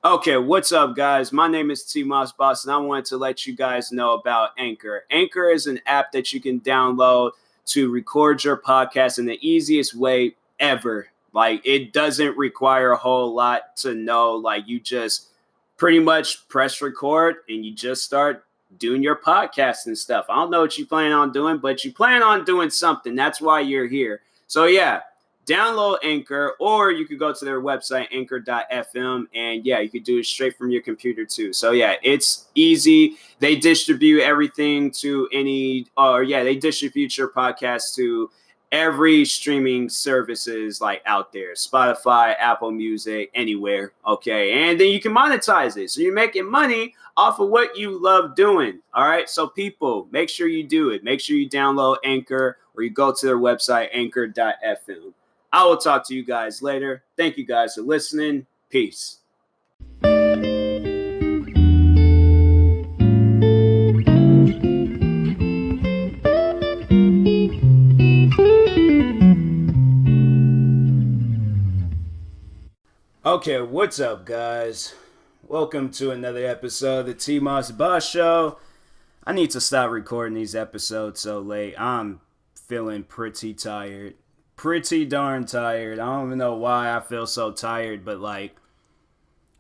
Okay, what's up, guys? My name is TMossBoss, and I wanted to let you guys know about Anchor. Anchor is an app that you can download to record your podcast in the easiest way ever. Like, it doesn't require a whole lot to know. Like, you just pretty much press record and you just start doing your podcast and stuff. I don't know what you plan on doing, but you plan on doing something. That's why you're here. So, yeah, download Anchor, or you could go to their website, anchor.fm, and yeah, you could do it straight from your computer too. So yeah, it's easy. They distribute everything to they distribute your podcast to every streaming services like out there, Spotify, Apple Music, anywhere. Okay, and then you can monetize it, so you're making money off of what you love doing. All right, so people, make sure you do it. Make sure you download Anchor, or you go to their website, anchor.fm. I will talk to you guys later. Thank you guys for listening. Peace. Okay, what's up, guys? Welcome to another episode of the TMossBoss Show. I need to stop recording these episodes so late. I'm feeling pretty tired. Pretty darn tired. I don't even know why I feel so tired, but like,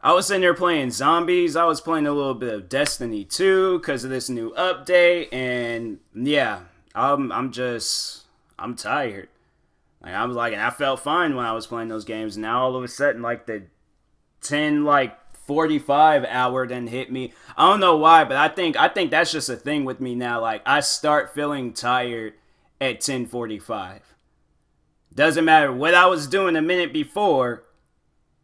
I was sitting there playing zombies. I was playing a little bit of Destiny 2 because of this new update, and yeah, I'm tired. Like, and I felt fine when I was playing those games. Now all of a sudden, like the 45 hour then hit me. I don't know why, but I think that's just a thing with me now. Like, I start feeling tired at 10:45. Doesn't matter what I was doing a minute before,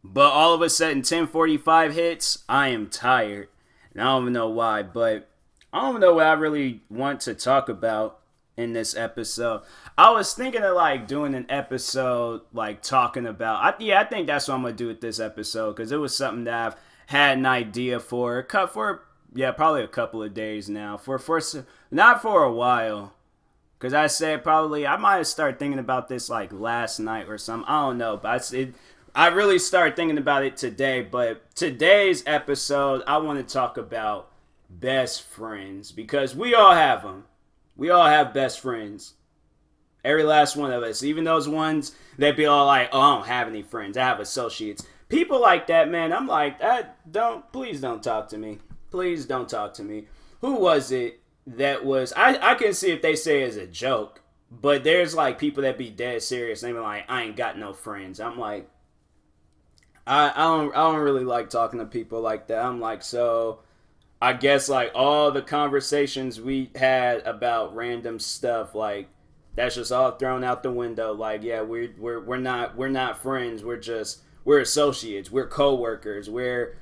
but all of a sudden 10:45 hits, I am tired. And I don't even know why, but I don't know what I really want to talk about in this episode. I was thinking of like doing an episode like talking about I think that's what I'm gonna do with this episode, because it was something that I've had an idea for probably a couple of days now, for not for a while. Because I said probably, I might have started thinking about this like last night or something. I don't know. But I really started thinking about it today. But today's episode, I want to talk about best friends. Because we all have them. We all have best friends. Every last one of us. Even those ones that be all like, oh, I don't have any friends. I have associates. People like that, man. I'm like, please don't talk to me. Please don't talk to me. Who was it? That was I can see if they say it as a joke, but there's like people that be dead serious. They be like, I ain't got no friends. I'm like, I don't really like talking to people like that. I'm like, so I guess like all the conversations we had about random stuff, like that's just all thrown out the window. Like, yeah, we're not friends. We're associates. We're coworkers. We're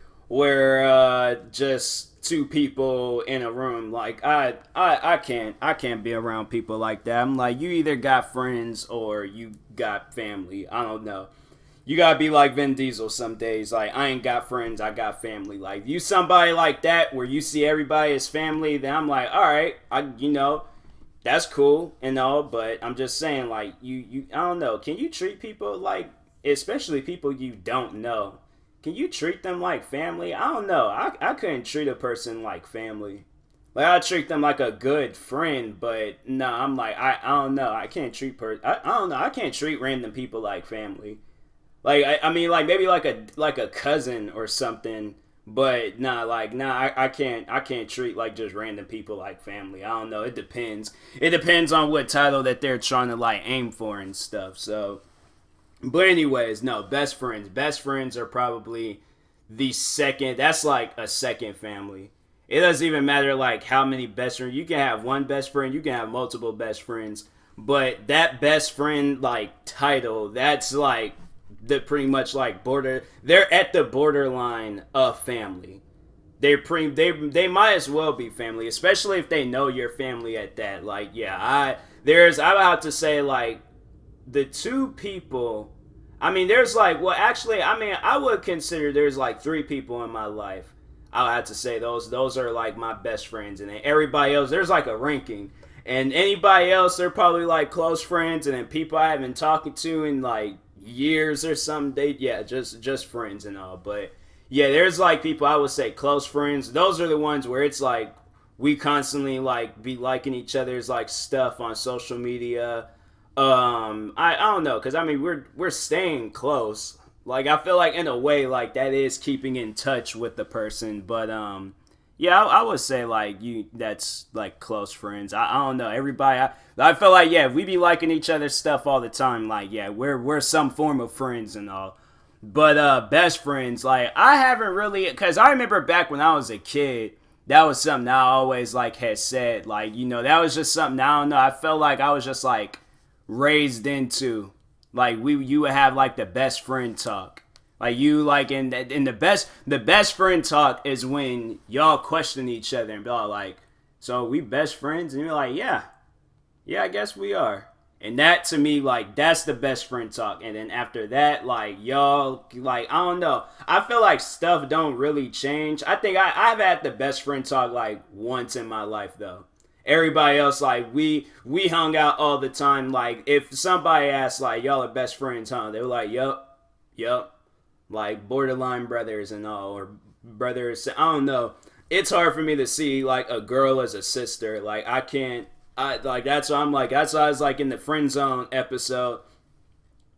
just two people in a room. Like, I can't be around people like that. I'm like, you either got friends or you got family. I don't know. You gotta be like Vin Diesel some days. Like, I ain't got friends, I got family. Like, you somebody like that where you see everybody as family, then I'm like, all right, that's cool and all. But I'm just saying, like, I don't know. Can you treat people like, especially people you don't know? Can you treat them like family? I don't know. I couldn't treat a person like family. Like, I treat them like a good friend, but no, I'm like, I don't know. I can't treat I don't know. I can't treat random people like family. Like, I mean, like maybe like a cousin or something, but I can't treat like just random people like family. I don't know. It depends. It depends on what title that they're trying to like aim for and stuff. So, but anyways, no, best friends. Best friends are probably the second. That's like a second family. It doesn't even matter like how many best friends. You can have one best friend. You can have multiple best friends. But that best friend like title, that's like the pretty much like border. They're at the borderline of family. They might as well be family, especially if they know your family at that. Like, yeah, I would have to say like the two people. I mean, there's like, well, actually, I mean, I would consider there's like three people in my life. I would have to say those are like my best friends, and then everybody else, there's like a ranking, and anybody else, they're probably like close friends, and then people I haven't talked to in like years or something. Just friends and all. But Yeah, there's like people I would say close friends. Those are the ones where it's like we constantly like be liking each other's like stuff on social media. I don't know, cuz I mean we're staying close. Like I feel like in a way like that is keeping in touch with the person, but yeah, I would say like you that's like close friends. I don't know. Everybody I feel like yeah, we be liking each other's stuff all the time. Like yeah, we're some form of friends and all. But best friends, like I haven't really, cause I remember back when I was a kid, that was something I always like had said, like that was just something I don't know. I felt like I was just like raised into, like you would have like the best friend talk, like you like in the best friend talk is when y'all question each other and be all like, so we best friends, and you're like yeah, I guess we are. And that to me, like, that's the best friend talk. And then after that, like, y'all, like, I don't know. I feel like stuff don't really change. I think I've had the best friend talk, like, once in my life, though. Everybody else, like, we hung out all the time. Like, if somebody asked, like, y'all are best friends, huh? They were like, yup. Like, borderline brothers and all. Or brothers, I don't know. It's hard for me to see, like, a girl as a sister. Like, I can't. I like that's why I'm like that's why I was like in the friend zone episode.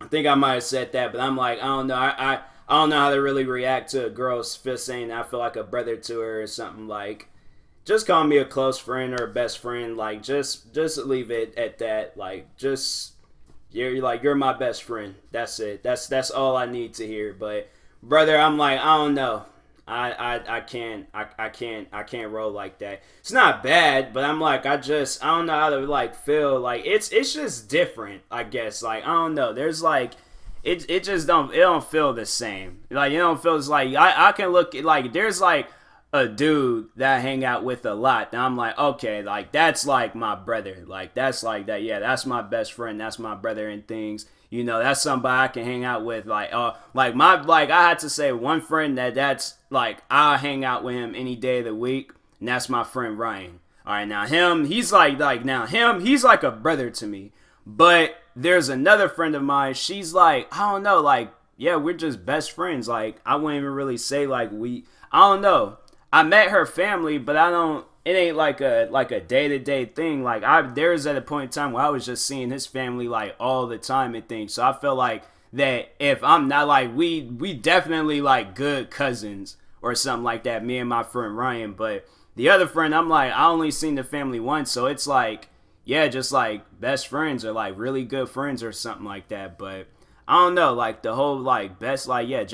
I think I might have said that, but I'm like I don't know. I don't know how to really react to a girl just saying I feel like a brother to her or something. Like just call me a close friend or a best friend. Like just leave it at that. Like just you're my best friend. That's it. That's all I need to hear. But brother, I'm like I don't know. I can't roll like that. It's not bad, but I'm like I don't know how to like feel like it's just different, I guess. Like I don't know. There's like it just don't feel the same. Like it don't feel it's like I can look at like there's like a dude that I hang out with a lot and I'm like, okay, like that's like my brother. Like that's like that, yeah, that's my best friend, that's my brother and things. That's somebody I can hang out with. Like I had to say one friend that's like I hang out with him any day of the week, and that's my friend Ryan. All right, now he's like he's like a brother to me. But there's another friend of mine. She's like I don't know, like yeah, we're just best friends. Like I wouldn't even really say like I don't know. I met her family, but I don't. It ain't like a day-to-day thing. Like there's at a point in time where I was just seeing his family like all the time and things. So I felt like that if I'm not like we definitely like good cousins or something like that, me and my friend Ryan. But the other friend, I'm like I only seen the family once, so it's like yeah, just like best friends or like really good friends or something like that. But I don't know, like the whole like best like yeah,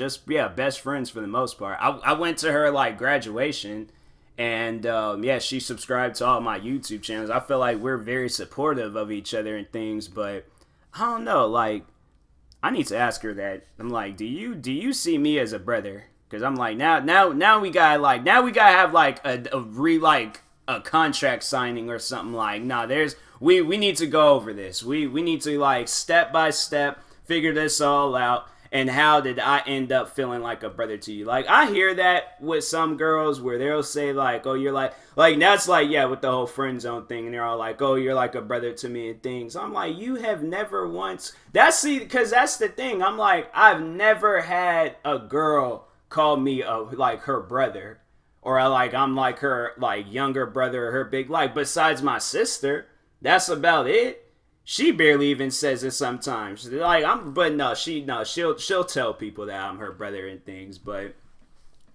best friends for the most part. I went to her like graduation. And yeah, she subscribed to all my YouTube channels. I feel like we're very supportive of each other and things, but I don't know. Like, I need to ask her that. I'm like, do you see me as a brother? Because I'm like, now we gotta have like a contract signing or something. Like, nah, we need to go over this. We need to like step by step figure this all out. And how did I end up feeling like a brother to you? Like, I hear that with some girls where they'll say, like, oh, you're like that's like, yeah, with the whole friend zone thing. And they're all like, oh, you're like a brother to me and things. I'm like, you have never once. Because that's the thing. I'm like, I've never had a girl call me like her brother. Or I'm like her, like, younger brother or her big, like, besides my sister. That's about it. She barely even says it sometimes. Like she'll tell people that I'm her brother and things. But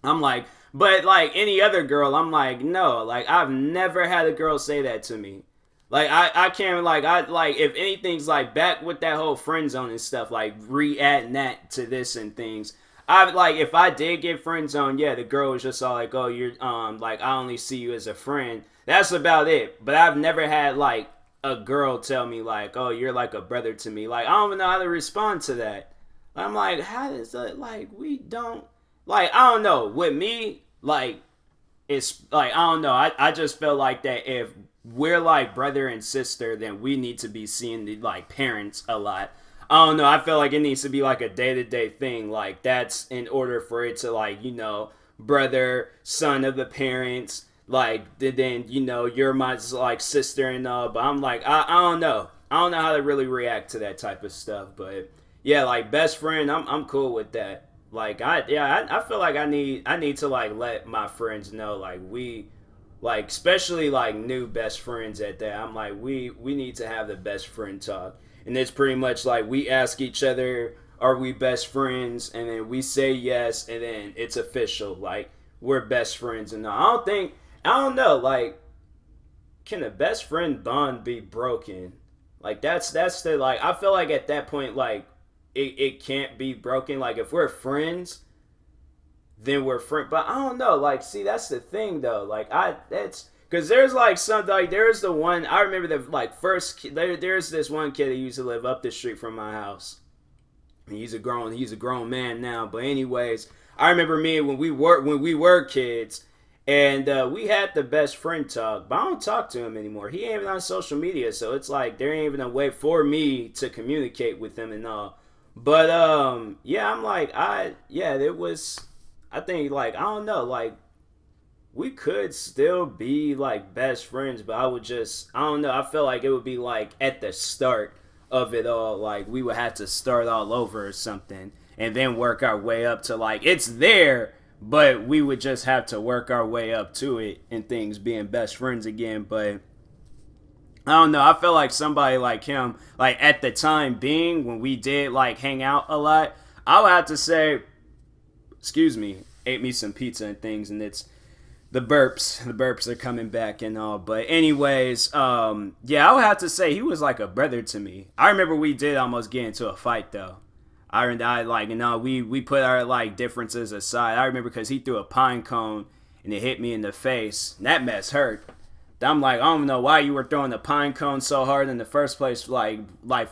I'm like, but like any other girl, I'm like, no, like I've never had a girl say that to me. Like I can't like if anything's like back with that whole friend zone and stuff, like re-adding that to this and things. I like if I did get friend zone, yeah, the girl was just all like, oh, you're like I only see you as a friend. That's about it. But I've never had like a girl tell me like, oh, you're like a brother to me. Like I don't even know how to respond to that. I'm like, how does that like we don't like I don't know. With me, like it's like I don't know. I just felt like that if we're like brother and sister, then we need to be seeing the like parents a lot. I don't know. I feel like it needs to be like a day-to-day thing. Like that's in order for it to like, brother, son of the parents, like then you're my like sister and all. But I'm like I don't know. I don't know how to really react to that type of stuff. But yeah, like best friend, I'm cool with that. Like I feel like I need to like let my friends know like we like especially like new best friends at that. I'm like we need to have the best friend talk. And it's pretty much like we ask each other, are we best friends? And then we say yes, and then it's official. Like we're best friends. And I don't know, like can a best friend bond be broken? Like that's the like I feel like at that point like it can't be broken. Like if we're friends, then we're friends. But I don't know. Like see, that's the thing though. Like that's because there's like something like there's the one I remember the like first there's this one kid that used to live up the street from my house. He's a grown man now. But anyways, I remember me when we were kids, and we had the best friend talk. But I don't talk to him anymore. He ain't even on social media, so it's like there ain't even a way for me to communicate with him and all. But yeah, I'm like it was. I think like I don't know like we could still be like best friends, but I don't know. I feel like it would be like at the start of it all, like we would have to start all over or something, and then work our way up to like it's there, but we would just have to work our way up to it and things being best friends again. But I don't know. I feel like somebody like him, like at the time being when we did like hang out a lot, I would have to say, excuse me, ate me some pizza and things, and it's the burps are coming back and all. But anyways, yeah, I would have to say he was like a brother to me. I remember we did almost get into a fight though. I like, we put our like differences aside. I remember because he threw a pine cone and it hit me in the face, and that mess hurt. I'm like, I don't know why you were throwing the pine cone so hard in the first place, like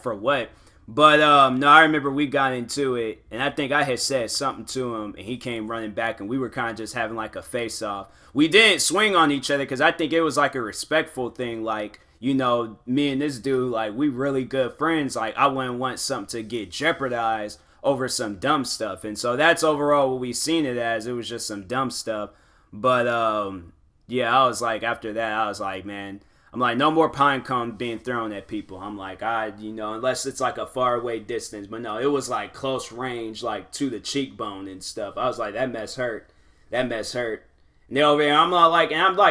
for what? But no, I remember we got into it, and I think I had said something to him, and he came running back, and we were kind of just having like a face off. We didn't swing on each other because I think it was like a respectful thing. Like, me and this dude, like we really good friends. Like I wouldn't want something to get jeopardized over some dumb stuff, and so that's overall what we seen it as. It was just some dumb stuff. But yeah, I was like after that, I was like, man. I'm like, no more pine cone being thrown at people. I'm like, unless it's like a far away distance. But no, it was like close range, like to the cheekbone and stuff. I was like, that mess hurt. That mess hurt. And they're over here,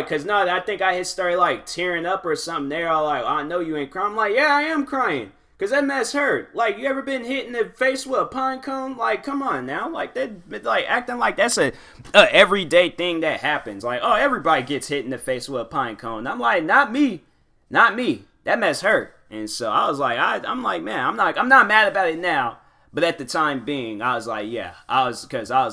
cause no, I think I had started like tearing up or something. They're all like, I know you ain't crying. I'm like, yeah, I am crying. Cause that mess hurt. Like, you ever been hit in the face with a pine cone? Like, come on now. Like that, like acting like that's a everyday thing that happens. Like, oh, everybody gets hit in the face with a pine cone. I'm like, not me. That mess hurt. And so I was like, I'm like, man, I'm not mad about it now. But at the time being, I was like, yeah, I was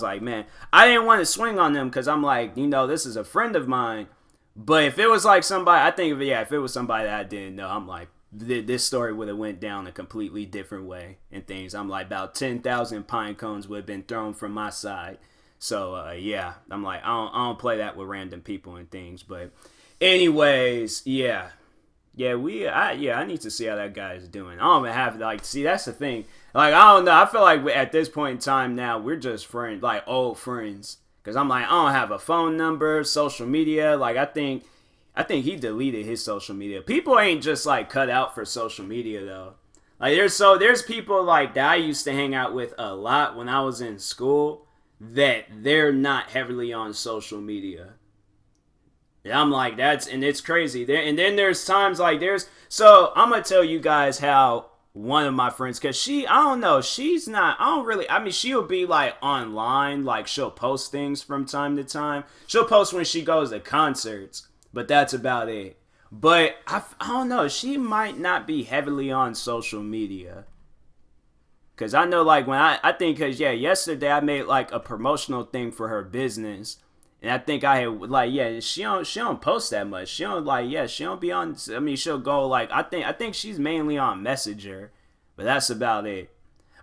like, man, I didn't want to swing on them because I'm like, this is a friend of mine. But if it was like somebody, if it was somebody that I didn't know, I'm like, this story would have went down a completely different way and things. I'm like, about 10,000 pine cones would have been thrown from my side. So yeah, I'm like, I don't play that with random people and things. But anyways, yeah, I need to see how that guy is doing. I don't even have like, see, that's the thing. Like, I don't know. I feel like at this point in time now, we're just friends, like old friends. Cause I'm like, I don't have a phone number, social media. Like, I think he deleted his social media. People ain't just like cut out for social media though. Like there's people like that I used to hang out with a lot when I was in school that they're not heavily on social media. And I'm like, and it's crazy. And then there's times like so I'm gonna tell you guys how one of my friends, cause I don't know, she's not, I don't really, she'll be like online, like she'll post things from time to time. She'll post when she goes to concerts. But that's about it. But I don't know. She might not be heavily on social media. Because I know, like, when I think, because, yeah, yesterday I made, like, a promotional thing for her business. And I think I had, like, yeah, she don't post that much. She don't, like, yeah, she don't be on, she'll go, like, I think she's mainly on Messenger. But that's about it.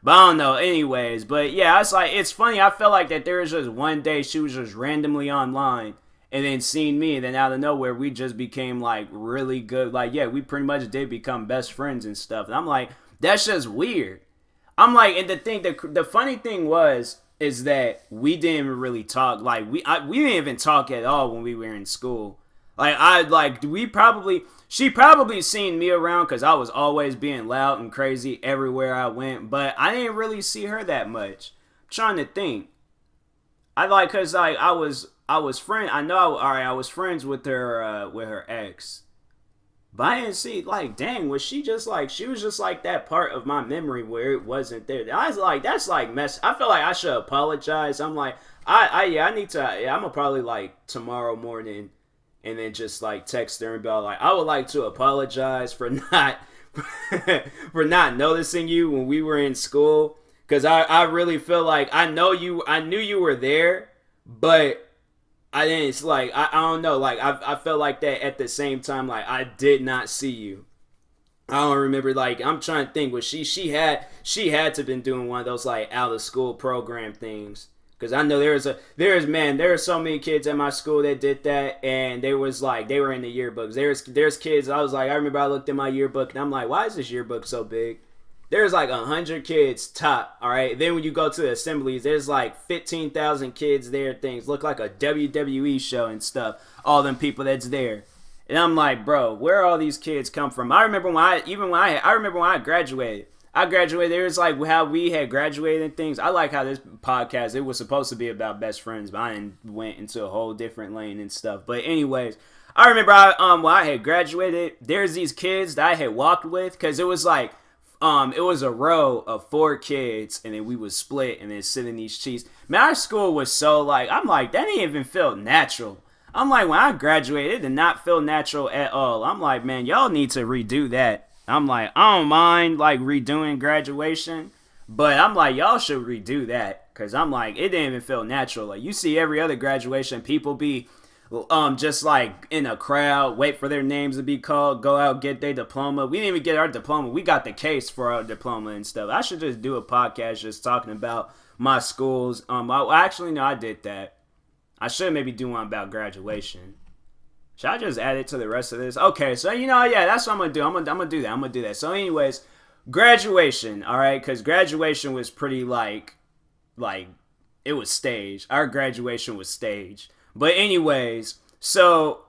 But I don't know. Anyways, but, yeah, it's funny. I felt like that there was just one day she was just randomly online. And then seen me, and then out of nowhere, we just became, like, really good. Like, yeah, we pretty much did become best friends and stuff. And I'm like, that's just weird. I'm like, and the funny thing is that we didn't even really talk. Like, we didn't even talk at all when we were in school. Like, she probably seen me around because I was always being loud and crazy everywhere I went. But I didn't really see her that much. trying to think. I like cause like I was friends with her ex. But I didn't see, like, dang, was she just like, she was just like that part of my memory where it wasn't there. I was like, that's like mess. I feel like I should apologize. I'm like, I need to, yeah, I'm gonna probably like tomorrow morning and then just like text her and be like, I would like to apologize for not, for not noticing you when we were in school. Cause I really feel like I knew you were there, but I didn't. It's like I don't know. Like I felt like that at the same time. Like I did not see you. I don't remember. Like I'm trying to think. Was she had to been doing one of those like out of school program things? Because I know there are so many kids at my school that did that, and they was like they were in the yearbooks. There's kids. I was like I remember I looked at my yearbook and I'm like, why is this yearbook so big? There's like 100 kids top, all right? Then when you go to the assemblies, there's like 15,000 kids there. Things look like a WWE show and stuff. All them people that's there. And I'm like, bro, where all these kids come from? I remember when I graduated. I graduated, there was like how we had graduated and things. I like how this podcast, it was supposed to be about best friends, but I went into a whole different lane and stuff. But anyways, I remember when I had graduated, there's these kids that I had walked with, because it was like, it was a row of 4 kids, and then we would split and then sit in these seats. Man, our school was so like, I'm like, that didn't even feel natural. I'm like, when I graduated, it did not feel natural at all. I'm like, man, y'all need to redo that. I'm like, I don't mind like redoing graduation, but I'm like, y'all should redo that, because I'm like, it didn't even feel natural. Like you see every other graduation, people be just like in a crowd, wait for their names to be called, go out, get their diploma. We didn't even get our diploma. We got the case for our diploma and stuff. I should just do a podcast just talking about my schools. Actually, no, I did that. I should maybe do one about graduation. Should I just add it to the rest of this? Okay, so yeah, that's what I'm gonna do. I'm gonna do that. I'm gonna do that. So, anyways, graduation. All right, because graduation was pretty like it was staged. Our graduation was staged. But anyways, so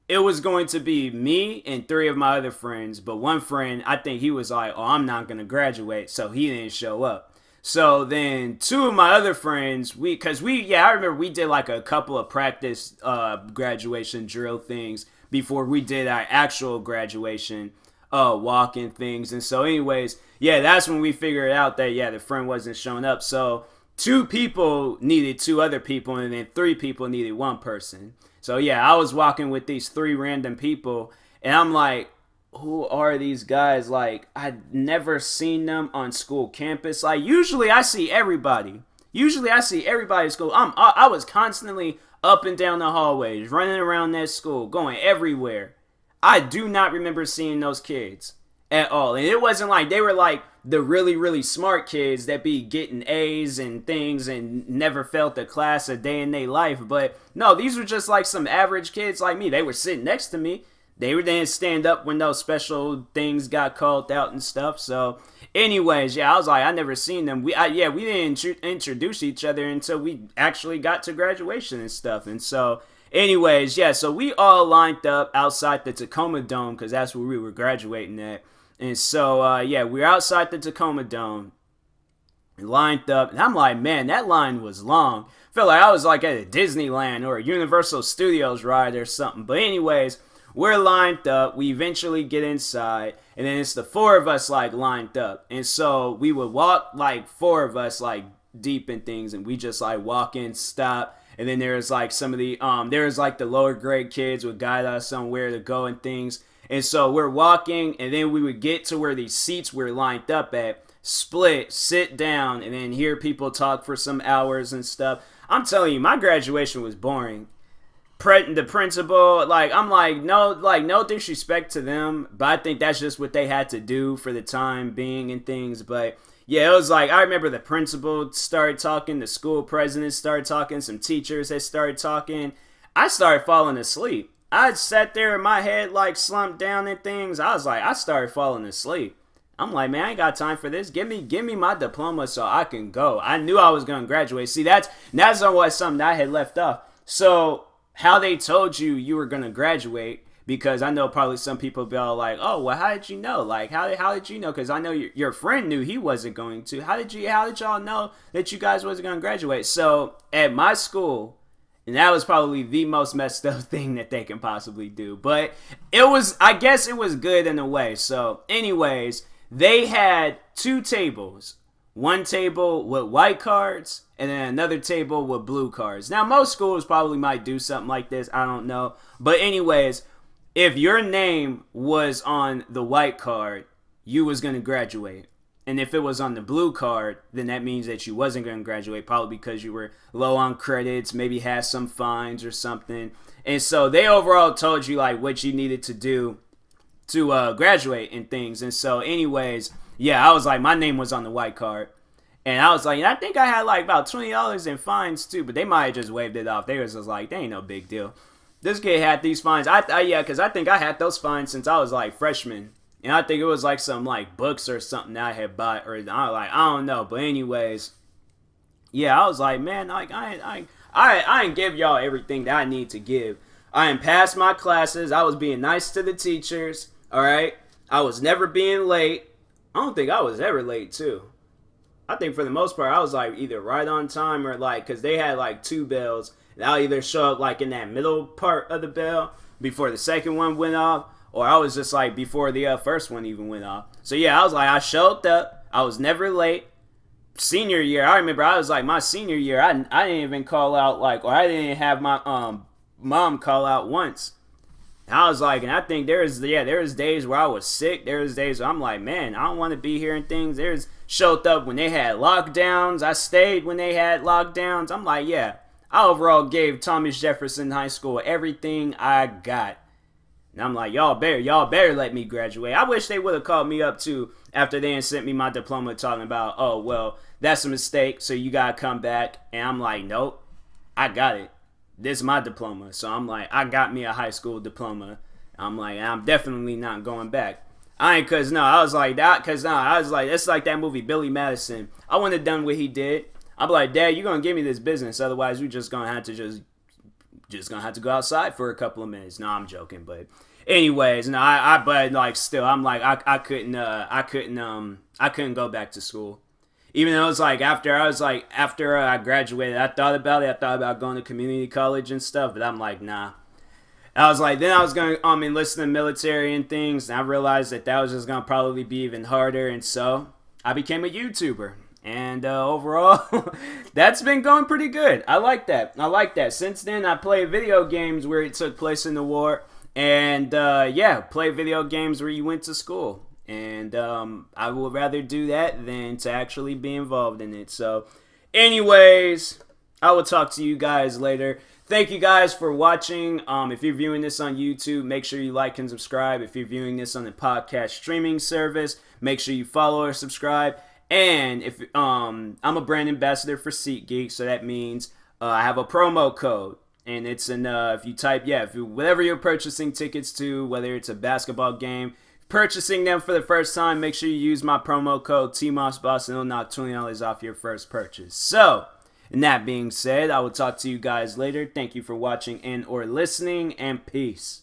it was going to be me and 3 of my other friends. But one friend, I think he was like, oh, I'm not going to graduate. So he didn't show up. So then 2 of my other friends, I remember we did like a couple of practice graduation drill things before we did our actual graduation walk-in things. And so anyways, yeah, that's when we figured out that, yeah, the friend wasn't showing up. So 2 people needed 2 other people, and then 3 people needed 1 person. So yeah, I was walking with these 3 random people, and I'm like, who are these guys? Like, I'd never seen them on school campus. Like, usually I see everybody at school. I was constantly up and down the hallways, running around that school, going everywhere. I do not remember seeing those kids at all. And it wasn't like they were like the really, really smart kids that be getting A's and things and never felt a class a day in their life. But no, these were just like some average kids like me. They were sitting next to me. They didn't stand up when those special things got called out and stuff. So anyways, yeah, I was like, I never seen them. We didn't introduce each other until we actually got to graduation and stuff. And so anyways, yeah, so we all lined up outside the Tacoma Dome, because that's where we were graduating at. And so, yeah, we were outside the Tacoma Dome, lined up, and I'm like, man, that line was long. I felt like I was like at a Disneyland or a Universal Studios ride or something. But anyways, we're lined up, we eventually get inside, and then it's the 4 of us like lined up. And so we would walk like 4 of us like deep in things, and we just like walk in, stop. And then there's like some of the there's like the lower grade kids would guide us on where to go and things. And so we're walking, and then we would get to where these seats were lined up at, split, sit down, and then hear people talk for some hours and stuff. I'm telling you, my graduation was boring. The principal, I'm like, no disrespect to them, but I think that's just what they had to do for the time being and things. But yeah, it was like, I remember the principal started talking, the school president started talking, some teachers had started talking. I started falling asleep. I sat there in my head like slumped down and things. I was like, I started falling asleep. I'm like, man, I ain't got time for this. Give me my diploma so I can go. I knew I was gonna graduate. See, that's something that I had left off. So how they told you were gonna graduate, because I know probably some people be all like, "Oh, well, how did you know? Like, how did you know? Because I know your friend knew he wasn't going to. How did y'all know that you guys wasn't going to graduate?" So at my school, and that was probably the most messed up thing that they can possibly do. But I guess it was good in a way. So, anyways, they had 2 tables. One table with white cards, and then another table with blue cards. Now, most schools probably might do something like this. I don't know. But anyways, if your name was on the white card, you was going to graduate. And if it was on the blue card, then that means that you wasn't going to graduate, probably because you were low on credits, maybe had some fines or something. And so they overall told you like what you needed to do to graduate and things. And so anyways, yeah, I was like, my name was on the white card. And I was like, I think I had like about $20 in fines too, but they might have just waved it off. They was just like, they ain't no big deal. This kid had these fines. Yeah, because I think I had those fines since I was like freshman. And I think it was like some like books or something that I had bought, or I don't know. But anyways, yeah, I was like, man, like I ain't give y'all everything that I need to give. I ain't passed my classes. I was being nice to the teachers. All right, I was never being late. I don't think I was ever late too. I think for the most part I was like either right on time or like, because they had like 2 bells. And I'll either show up like in that middle part of the bell before the second one went off, or I was just like before the first one even went off. So yeah, I was like, I showed up. I was never late. Senior year, I remember I was like my senior year, I didn't even call out like, or I didn't have my mom call out once. And I was like, and I think there was days where I was sick. There was days where I'm like, man, I don't want to be here and things. There's showed up when they had lockdowns. I stayed when they had lockdowns. I'm like, yeah, I overall gave Thomas Jefferson High School everything I got. And I'm like, y'all better let me graduate. I wish they would have called me up too after they had sent me my diploma talking about, oh, well, that's a mistake, so you got to come back. And I'm like, nope, I got it. This is my diploma. So I'm like, I got me a high school diploma. I'm like, I'm definitely not going back. It's like that movie Billy Madison. I wouldn't have done what he did. I'm like, Dad, you're gonna give me this business, otherwise you're just gonna have to go outside for a couple of minutes. No, I'm joking, but anyways, no, I couldn't go back to school. Even though it was like after I graduated, I thought about it. I thought about going to community college and stuff, but I'm like, nah. I was like, then I was going to enlist in the military and things, and I realized that was just going to probably be even harder, and so I became a YouTuber. And overall, that's been going pretty good. I like that. Since then, I played video games where it took place in the war, and play video games where you went to school. And I would rather do that than to actually be involved in it. So, anyways, I will talk to you guys later. Thank you guys for watching. If you're viewing this on YouTube, make sure you like and subscribe. If you're viewing this on the podcast streaming service, make sure you follow or subscribe. And if I'm a brand ambassador for SeatGeek, so that means I have a promo code. And it's if you type, whatever you're purchasing tickets to, whether it's a basketball game, purchasing them for the first time, make sure you use my promo code TMossBoss and it'll knock $20 off your first purchase. So, and that being said, I will talk to you guys later. Thank you for watching and or listening, and peace.